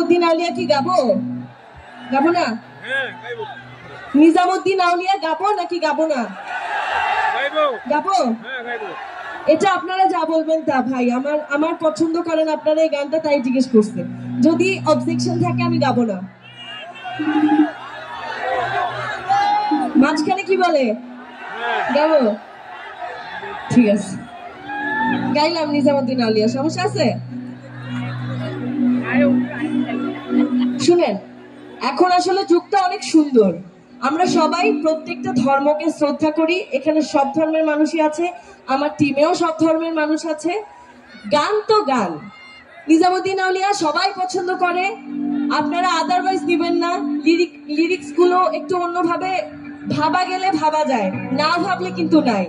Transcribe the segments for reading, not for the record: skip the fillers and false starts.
নিজামুদ্দিন আউলিয়া কি গাবো? গাবো না? নিজামুদ্দিন আউলিয়া গাবো নাকি গাবো না? গাবো। এটা আপনারা যা বলবেন তা ভাই, আমার পছন্দ করেন আপনারা এই গানটা, তাই জিজ্ঞেস করছে। যদি অবজেকশন থাকে আমি গাবো না। মাঝখানে কি বলে? গাবো। ঠিক আছে, গাইলাম নিজামুদ্দিন আউলিয়া, সমস্যা আছে? শুনেন, এখন আসলে যুগটা অনেক সুন্দর। আমরা সবাই প্রত্যেকটা ধর্মকে শ্রদ্ধা করি, এখানে সব ধর্মের মানুষই আছে, আমার টিমেও সব ধর্মের মানুষ আছে। গান তো গান, নিজামুদ্দিন আউলিয়া সবাই পছন্দ করে, আপনারা আদারওয়াইজ দিবেন না। লিরিক্স গুলো একটু অন্যভাবে ভাবা গেলে ভাবা যায়, না ভাবলে কিন্তু নাই।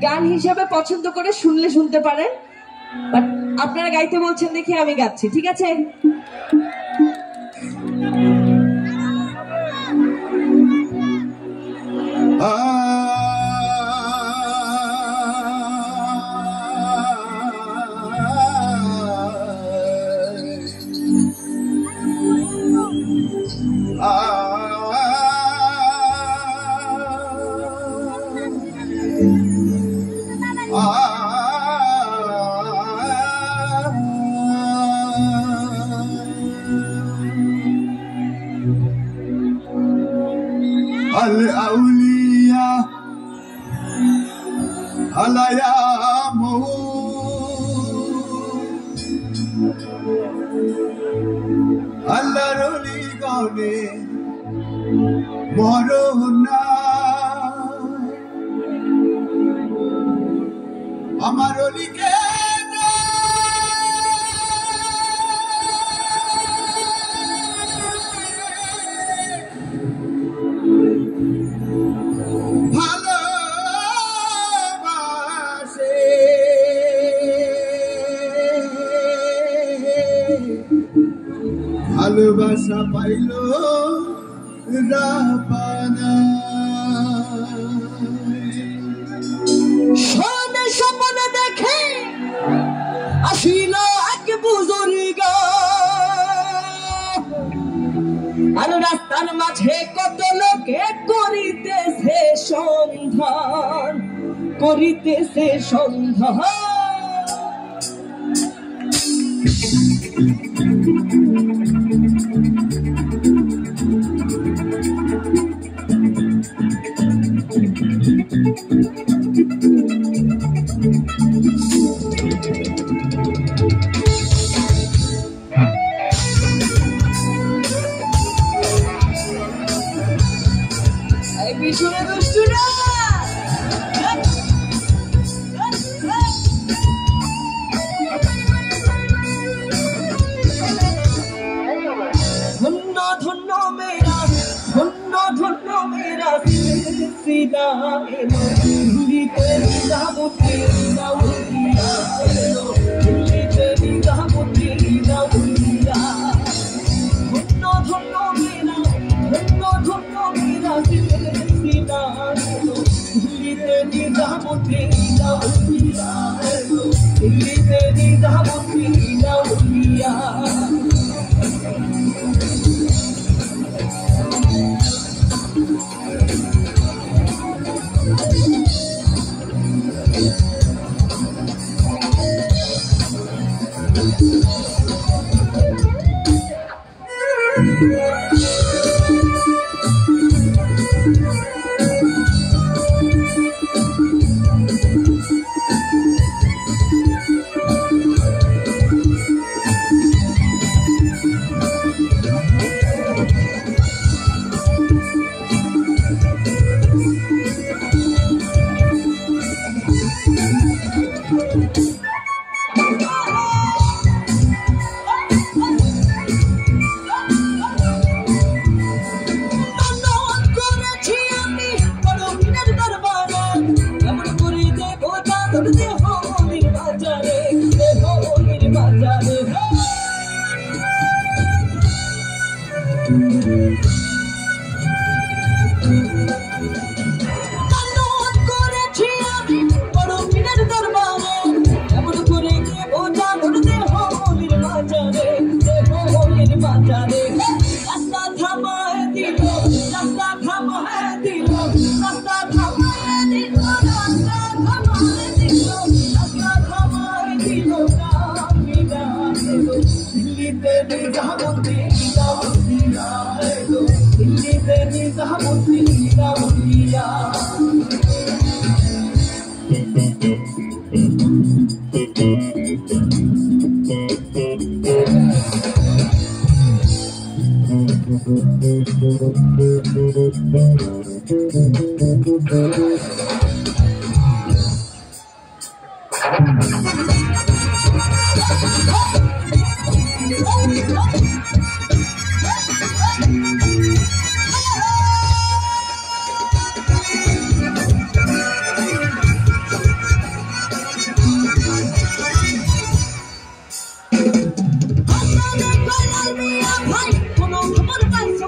গান হিসাবে পছন্দ করে শুনলে শুনতে পারেন, বাট আপনারা গাইতে বলছেন দেখে আমি গাচ্ছি, ঠিক আছে? الأولياء هلا يا مو هلا رولي قولي مرونا আমার রলিকে ভালোবাসা পাইল রাপানা সোনে স্বপ্নে দেখে আসিল এক বুজুর্গ, আর রাস্তার মাঝে কত লোকে করিতেছে সন্ধান, করিতেছে সন্ধান। পিছনে দুষ্টুরা ধন্য ধন্য মেরা, ধন্য ধন্য মেরা সিলসিলা এলো, দিল্লিতে নিজামুদ্দিন আউলিয়া এলো, দিল্লিতে নিজামুদ্দিন আউলিয়া। ধন্য ধন্য মেরা, ধন্য ধন্য মেরা সিলসিলা এলো, দিল্লিতে নিজামুদ্দিন আউলিয়া এলো, দিল্লিতে নিজামুদ্দিন আউলিয়া। বদলিয়া বদলিয়া ভাই কোনো খবর পাইছ